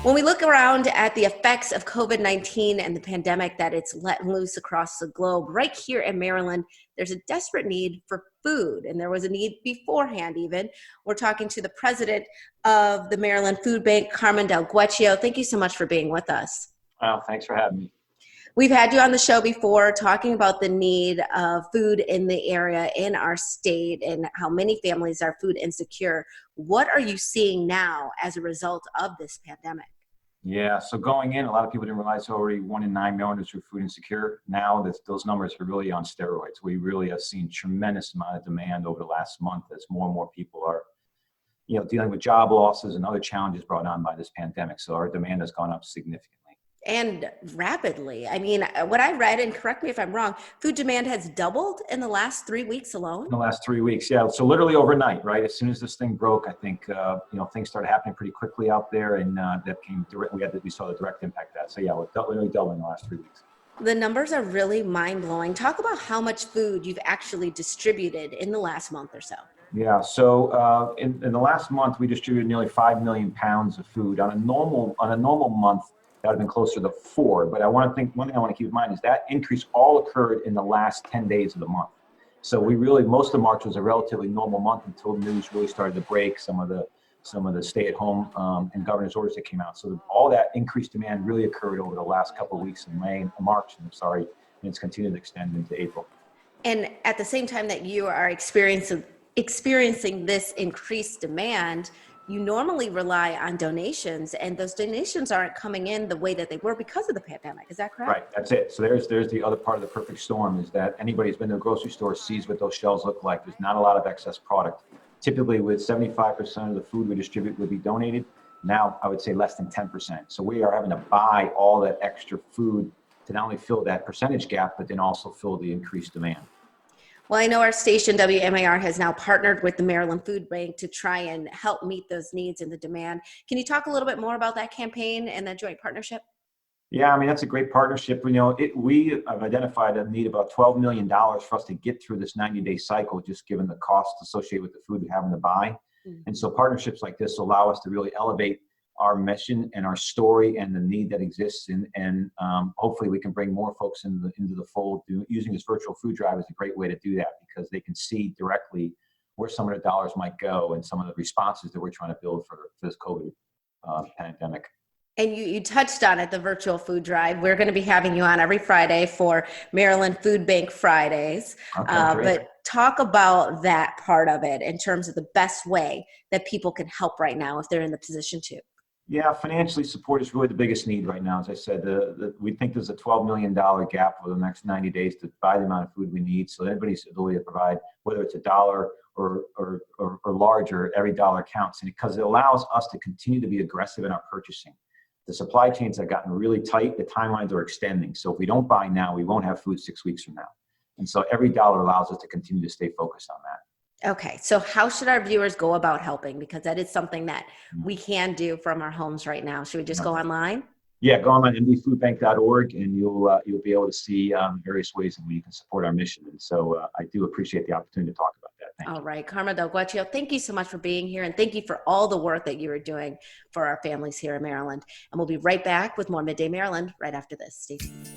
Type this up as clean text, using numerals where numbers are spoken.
When we look around at the effects of COVID-19 and the pandemic that it's let loose across the globe, right here in Maryland, there's a desperate need for food. And there was a need beforehand even. We're talking to the president of the Maryland Food Bank, Carmen DelVecchio. Thank you so much for being with us. Well, thanks for having me. We've had you on the show before talking about the need of food in the area, in our state, and how many families are food insecure. What are you seeing now as a result of this pandemic? Yeah, so going in, a lot of people didn't realize already 1 in 9 Marylanders were food insecure. Now those numbers are really on steroids. We really have seen tremendous amount of demand over the last month as more and more people are, dealing with job losses and other challenges brought on by this pandemic. So our demand has gone up significantly. And rapidly. I mean, what I read, and correct me if I'm wrong, food demand has doubled in the last 3 weeks alone. In the last 3 weeks, yeah. So literally overnight, right? As soon as this thing broke, I think things started happening pretty quickly out there, and that came direct. We saw the direct impact of that. So yeah, we're literally doubling in the last 3 weeks. The numbers are really mind-blowing. Talk about how much food you've actually distributed in the last month or so. Yeah, so in the last month, we distributed nearly 5 million pounds of food. On a normal month, that would have been closer to 4. But one thing I want to keep in mind is that increase all occurred in the last 10 days of the month. So most of March was a relatively normal month until the news really started to break, some of the stay-at-home and governor's orders that came out. So all that increased demand really occurred over the last couple of weeks in March, and it's continued to extend into April. And at the same time that you are experiencing this increased demand, you normally rely on donations, and those donations aren't coming in the way that they were because of the pandemic. Is that correct? Right, that's it. So there's the other part of the perfect storm is that anybody who's been to a grocery store sees what those shelves look like. There's not a lot of excess product. Typically, with 75% of the food we distribute would be donated. Now, I would say less than 10%. So we are having to buy all that extra food to not only fill that percentage gap, but then also fill the increased demand. Well, I know our station, WMAR, has now partnered with the Maryland Food Bank to try and help meet those needs and the demand. Can you talk a little bit more about that campaign and that joint partnership? Yeah, I mean, that's a great partnership. We have identified a need about $12 million for us to get through this 90-day cycle, just given the costs associated with the food we're having to buy. Mm-hmm. And so partnerships like this allow us to really elevate our mission and our story and the need that exists, and hopefully we can bring more folks into the fold. Using this virtual food drive is a great way to do that because they can see directly where some of the dollars might go and some of the responses that we're trying to build for this COVID pandemic. And you touched on it, the virtual food drive. We're going to be having you on every Friday for Maryland Food Bank Fridays. Okay, but talk about that part of it in terms of the best way that people can help right now if they're in the position to. Yeah, financially support is really the biggest need right now. As I said, we think there's a $12 million gap over the next 90 days to buy the amount of food we need. So anybody's ability to provide, whether it's $1 or larger, every dollar counts. And because it allows us to continue to be aggressive in our purchasing. The supply chains have gotten really tight. The timelines are extending. So if we don't buy now, we won't have food 6 weeks from now. And so every dollar allows us to continue to stay focused on that. Okay, so how should our viewers go about helping? Because that is something that we can do from our homes right now. Should we just go online? Yeah, go online, mdfoodbank.org, and you'll be able to see various ways in which you can support our mission. And so I do appreciate the opportunity to talk about that. Thank you. All right, Carmen DelVecchio, thank you so much for being here, and thank you for all the work that you are doing for our families here in Maryland. And we'll be right back with more Midday Maryland right after this. Stay tuned.